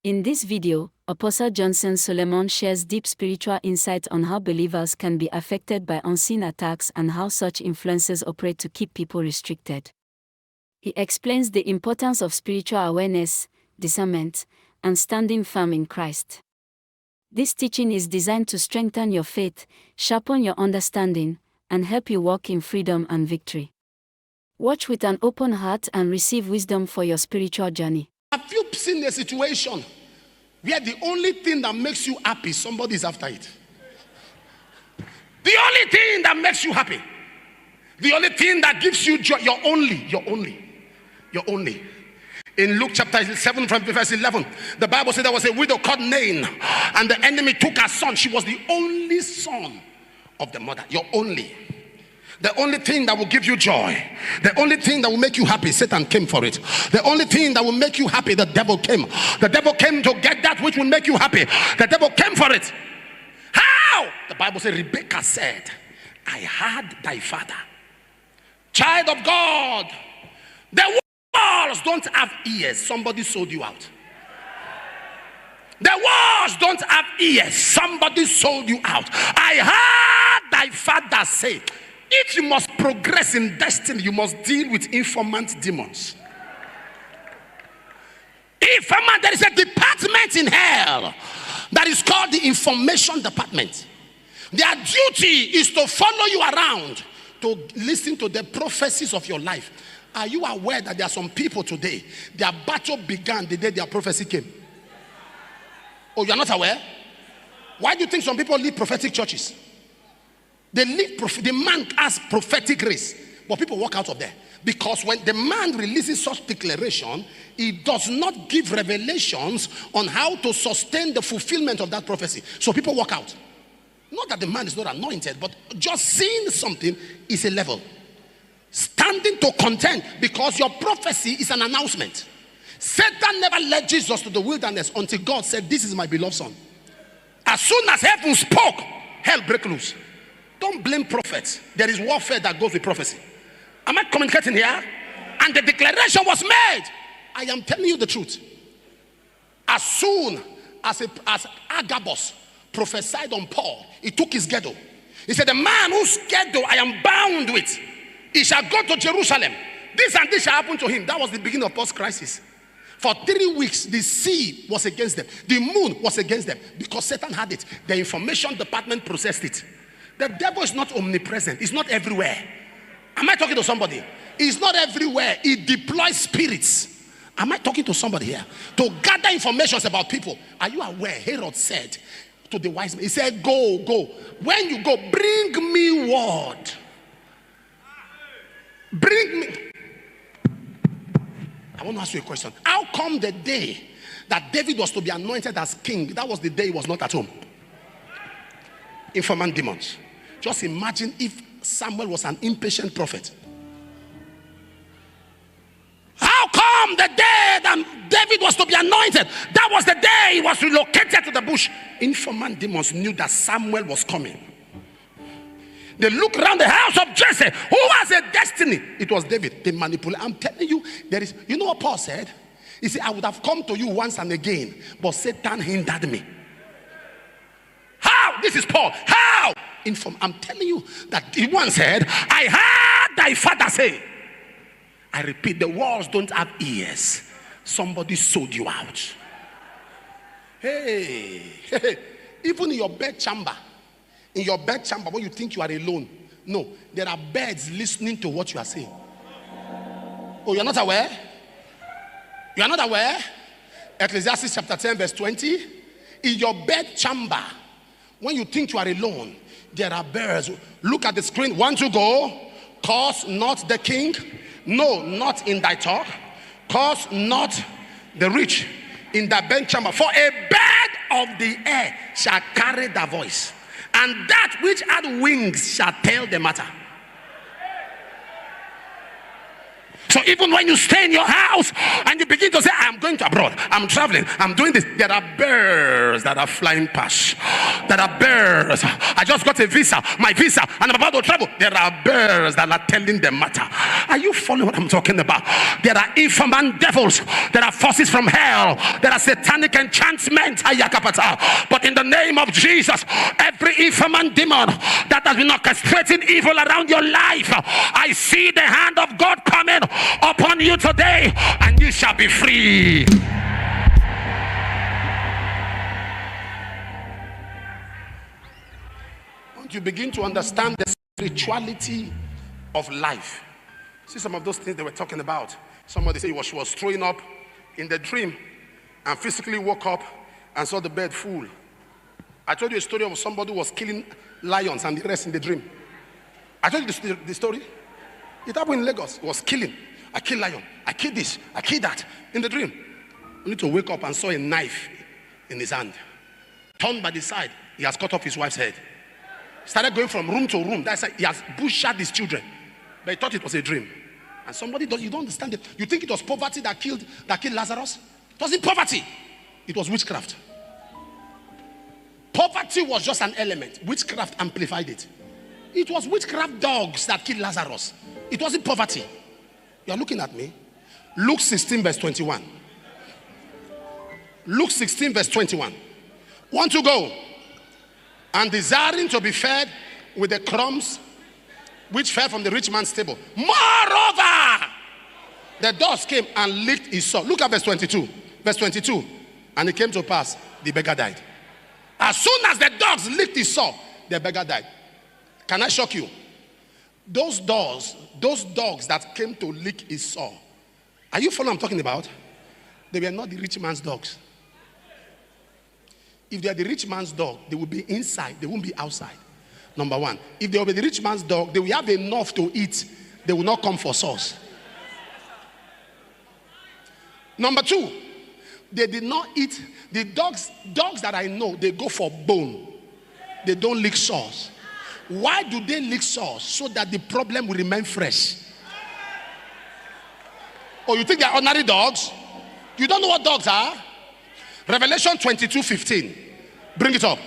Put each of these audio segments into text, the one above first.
In this video, Apostle Johnson Suleman shares deep spiritual insight on how believers can be affected by unseen attacks and how such influences operate to keep people restricted. He explains the importance of spiritual awareness, discernment, and standing firm in Christ. This teaching is designed to strengthen your faith, sharpen your understanding, and help you walk in freedom and victory. Watch with an open heart and receive wisdom for your spiritual journey. Have you seen a situation where the only thing that makes you happy, somebody is after it? The only thing that makes you happy, the only thing that gives you joy, you're only. In Luke chapter 7 from verse 11, the Bible said there was a widow called Nain, and the enemy took her son. She was the only son of the mother. You're only. The only thing that will give you joy, the only thing that will make you happy, Satan came for it. The only thing that will make you happy, the devil came. The devil came to get that which will make you happy. The devil came for it. How? The Bible said, Rebekah said, I heard thy father. Child of God, the walls don't have ears. Somebody sold you out. The walls don't have ears. Somebody sold you out. I heard thy father say, if you must progress in destiny, you must deal with informant demons. There is a department in hell that is called the information department. Their duty is to follow you around, to listen to the prophecies of your life. Are you aware that there are some people today, their battle began the day their prophecy came? Oh, you're not aware? Why do you think some people leave prophetic churches? They leave the man has prophetic grace, but people walk out of there. Because when the man releases such declaration, he does not give revelations on how to sustain the fulfillment of that prophecy. So people walk out. Not that the man is not anointed, but just seeing something is a level. Standing to contend, because your prophecy is an announcement. Satan never led Jesus to the wilderness until God said, this is my beloved son. As soon as heaven spoke, hell break loose. Don't blame prophets. There is warfare that goes with prophecy. Am I communicating here? And the declaration was made. I am telling you the truth. As soon as Agabus prophesied on Paul, he took his girdle. He said, the man whose girdle I am bound with, he shall go to Jerusalem. This and this shall happen to him. That was the beginning of post-crisis. For 3 weeks, the sea was against them. The moon was against them. Because Satan had it. The information department processed it. The devil is not omnipresent. He's not everywhere. Am I talking to somebody? He's not everywhere. He deploys spirits. Am I talking to somebody here? To gather information about people. Are you aware? Herod said to the wise men, he said, go. When you go, bring me word. Bring me. I want to ask you a question. How come the day that David was to be anointed as king, that was the day he was not at home? Informant demons. Just imagine if Samuel was an impatient prophet. How come the day that David was to be anointed, that was the day he was relocated to the bush? Informant demons knew that Samuel was coming. They look around the house of Jesse. Who has a destiny? It was David. They manipulate. I'm telling you, you know what Paul said? He said, I would have come to you once and again, but Satan hindered me. How? This is Paul. How? I'm telling you that he once said, I heard thy father say. I repeat, the walls don't have ears. Somebody sold you out. Hey. Even in your bed chamber, when you think you are alone, no, there are birds listening to what you are saying. Oh, you're not aware? You are not aware? Ecclesiastes chapter 10 verse 20. In your bed chamber, when you think you are alone, there are birds. Look at the screen. 1, 2, go. Curse not the king. No, not in thy talk. Curse not the rich in thy bed chamber. For a bird of the air shall carry the voice, and that which had wings shall tell the matter. So even when you stay in your house and you begin to say, I'm going to abroad, I'm traveling, I'm doing this, there are birds that are flying past. There are birds. I just got a visa, my visa, and I'm about to travel. There are birds that are telling the matter. Are you following what I'm talking about? There are infamous devils. There are forces from hell. There are satanic enchantments. But in the name of Jesus, every infamous demon that has been orchestrating evil around your life, I see the hand of God coming upon you today, and you shall be free. Once you begin to understand the spirituality of life, see some of those things they were talking about. Somebody said she was throwing up in the dream and physically woke up and saw the bed full. I told you a story of somebody who was killing lions and the rest in the dream. I told you the story. It happened in Lagos. He was killing. I killed lion. I killed this. I killed that. In the dream. You need to wake up and saw a knife in his hand. Turned by the side. He has cut off his wife's head. Started going from room to room. That's like he has butchered his children. But he thought it was a dream. And somebody you don't understand it. You think it was poverty that killed Lazarus? It wasn't poverty. It was witchcraft. Poverty was just an element. Witchcraft amplified it. It was witchcraft dogs that killed Lazarus. It wasn't poverty. You are looking at me. Luke 16 verse 21. Luke 16 verse 21. Want to go and desiring to be fed with the crumbs which fell from the rich man's table. Moreover, the dogs came and licked his sore. Look at verse 22. Verse 22. And it came to pass, the beggar died. As soon as the dogs licked his sore, the beggar died. Can I shock you? Those dogs that came to lick his sore, are you following what I'm talking about? They were not the rich man's dogs. If they are the rich man's dog, they will be inside, they won't be outside. Number one. If they will be the rich man's dog, they will have enough to eat. They will not come for sauce. Number two, they did not eat. The dogs that I know, they go for bone. They don't lick sauce. Why do they lick sauce? So that the problem will remain fresh. Oh, you think they are ordinary dogs? You don't know what dogs are? Revelation 22:15. Bring it up.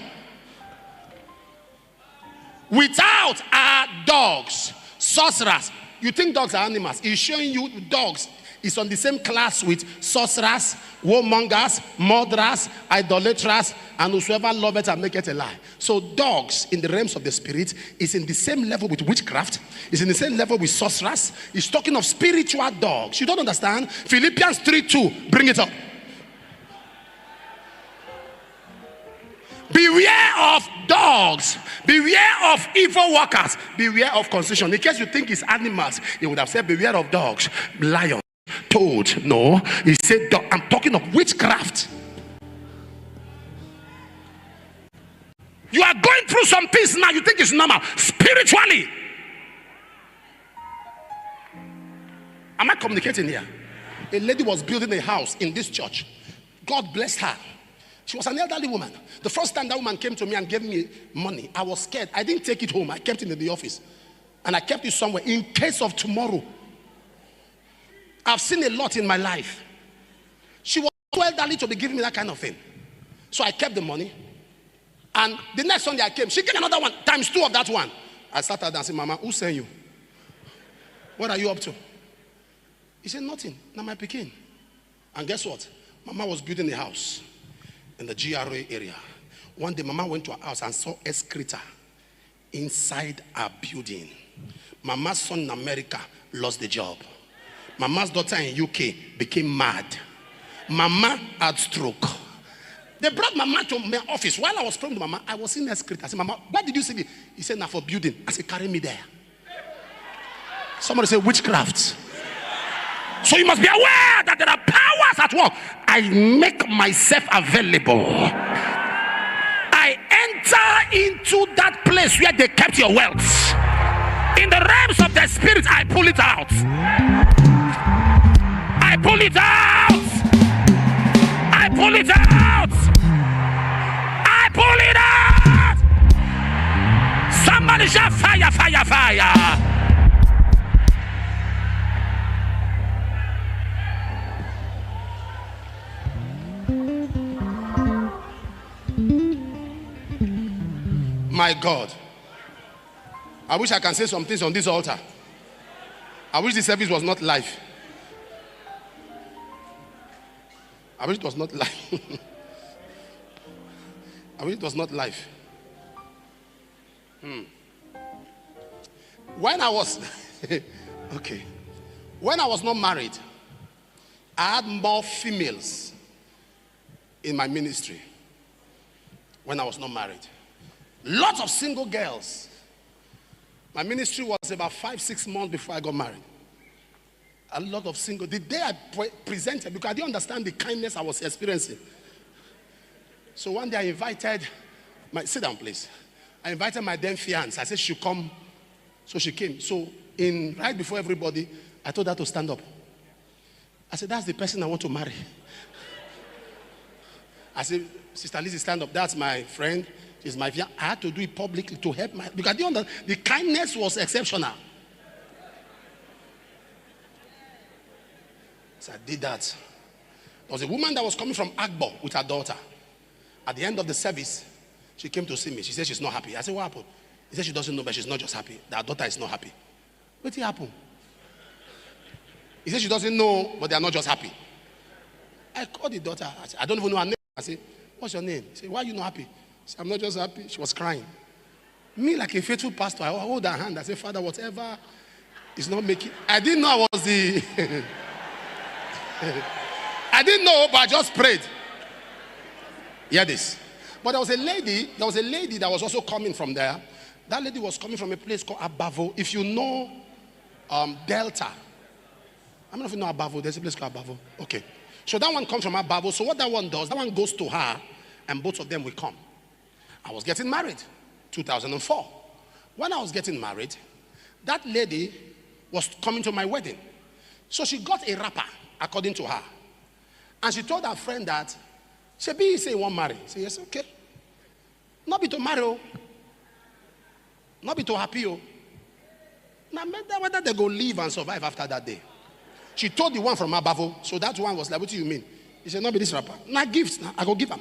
Without are dogs, sorcerers. You think dogs are animals? He's showing you dogs is on the same class with sorcerers, warmongers, murderers, idolaters, and whosoever loveth and maketh a lie. So dogs in the realms of the spirit is in the same level with witchcraft, is in the same level with sorcerers. He's talking of spiritual dogs. You don't understand? Philippians 3:2. Bring it up. Beware of dogs. Beware of evil workers. Beware of constitution. In case you think it's animals, he would have said beware of dogs, lions, toad. No, he said dog. I'm talking of witchcraft. You are going through some things now. You think it's normal. Spiritually. Am I communicating here? A lady was building a house in this church. God blessed her. She was an elderly woman. The first time that woman came to me and gave me money, I was scared. I didn't take it home. I kept it in the office. And I kept it somewhere in case of tomorrow. I've seen a lot in my life. She was too elderly to be giving me that kind of thing. So I kept the money. And the next Sunday I came, she gave another one, times 2 of that one. I sat there and said, Mama, who sent you? What are you up to? He said, nothing. Now my Pekin. And guess what? Mama was building a house in the GRA area. One day, Mama went to her house and saw excreta inside her building. Mama's son in America lost the job. Mama's daughter in UK became mad. Mama had stroke. They brought Mama to my office. While I was praying to Mama, I was in excreta. I said, Mama, why did you see this? He said, now for building. I said, carry me there. Somebody said, witchcraft. So you must be aware that there are powers at work. I make myself available. I enter into that place where they kept your wealth. In the realms of the spirit, I pull it out. I pull it out. I pull it out. I pull it out. Somebody shout fire, fire, fire. My God. I wish I can say some things on this altar. I wish the service was not live. I wish it was not live. I wish it was not live. When I was okay, when I was not married, I had more females in my ministry. When I was not married, lots of single girls. My ministry was about 5-6 months before I got married. A lot of single. The day I presented, because I didn't understand the kindness I was experiencing. So one day I invited sit down please. I invited my then fiance. I said she should come. So she came. So right before everybody, I told her to stand up. I said, that's the person I want to marry. I said, Sister Lizzie, stand up. That's my friend. She's my fiance. I had to do it publicly to help because the kindness was exceptional. So I did that. There was a woman that was coming from Agbo with her daughter. At the end of the service, she came to see me. She said she's not happy. I said, what happened? He said she doesn't know, but she's not just happy. That her daughter is not happy. What happened? He said she doesn't know, but they are not just happy. I called the daughter. I said, I don't even know her name. I said, what's your name? He said, why are you not happy? She said, I'm not just happy. She was crying. Me, like a faithful pastor, I hold her hand. I said, Father, whatever is not making. I didn't know I was the. I didn't know, but I just prayed. Hear this. But there was a lady that was also coming from there. That lady was coming from a place called Abavo. If you know Delta. I don't know if you know Abavo. There's a place called Abavo. Okay. So that one comes from Abavo. So what that one does, that one goes to her, and both of them will come. I was getting married, 2004. When I was getting married, that lady was coming to my wedding. So she got a wrapper, according to her. And she told her friend that, Shebi say you want marry. Say yes, okay. Not be to marry, oh. Not be to happy, oh. Now whether they go live and survive after that day. She told the one from Abavo, so that one was like, what do you mean? He said, not be this rapper. Now gifts, now I go give him.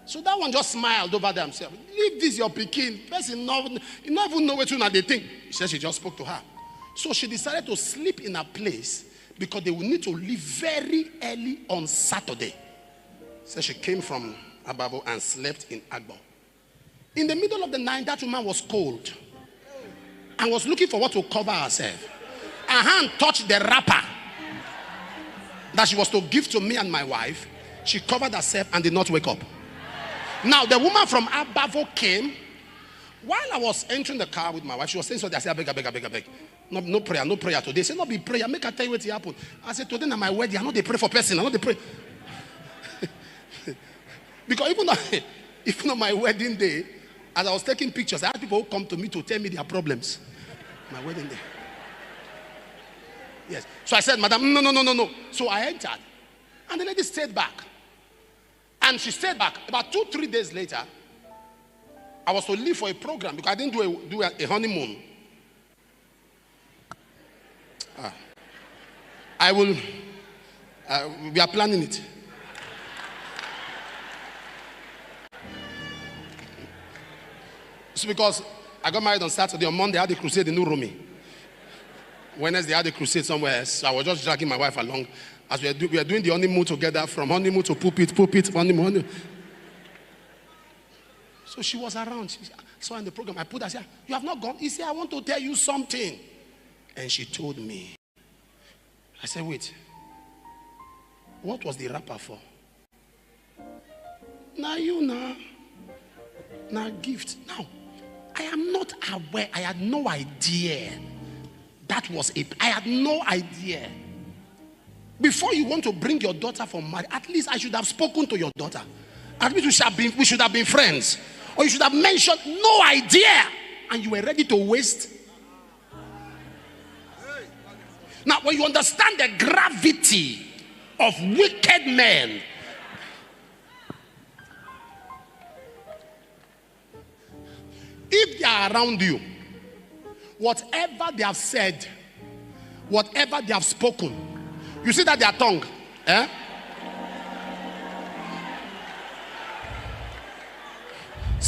So that one just smiled over there and said, leave this your Pekin. Person, you not even know what they think. She said she just spoke to her. So she decided to sleep in a place because they will need to leave very early on Saturday. So she came from Abavo and slept in Agbo. In the middle of the night, that woman was cold and was looking for what to cover herself. Her hand touched the wrapper that she was to give to me and my wife. She covered herself and did not wake up. Now, the woman from Abavo came. While I was entering the car with my wife, she was saying something. I said, I beg. No prayer today. She said, no be prayer. Make her tell you what happened. I said, today na my wedding. I know they pray for person. I know they pray. Because even on my wedding day, as I was taking pictures, I had people who come to me to tell me their problems. My wedding day. Yes. So I said, Madam, no. So I entered. And the lady stayed back. And she stayed back. About 2-3 days later, I was to leave for a program because I didn't do a honeymoon. We are planning it. It's because I got married on Saturday. On Monday, I had a crusade in New Rumi. Wednesday, I had a crusade somewhere else. So I was just dragging my wife along as we are doing the honeymoon together, from honeymoon to pulpit, honeymoon. So she was around. She saw in the program. I put her, said, you have not gone? He said, I want to tell you something. And she told me. I said, wait. What was the wrapper for? Now gift. Now, I am not aware. I had no idea. That was it. I had no idea. Before you want to bring your daughter for marriage, at least I should have spoken to your daughter. At least we should have been friends. Or you should have mentioned, no idea. And you were ready to waste. Now, when you understand the gravity of wicked men, if they are around you, whatever they have said, whatever they have spoken, you see that their tongue,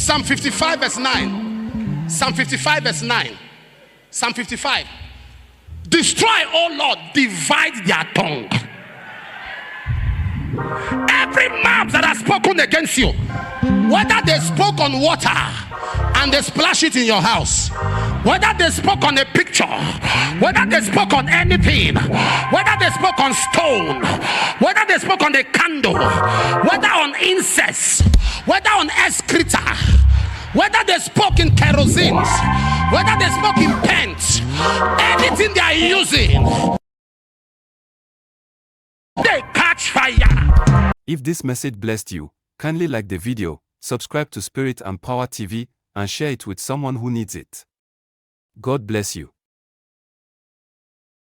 Psalm 55 verse 9. Psalm 55 verse 9. Psalm 55. Destroy, O Lord, divide their tongue. Every mouth that has spoken against you, whether they spoke on water and they splash it in your house, whether they spoke on a picture, whether they spoke on anything, whether they spoke on stone, whether they spoke on a candle, whether on incest, whether on excreta, whether they spoke in kerosene, whether they spoke in paint, anything they are using, they catch fire. If this message blessed you, kindly like the video, subscribe to Spirit and Power TV, and share it with someone who needs it. God bless you.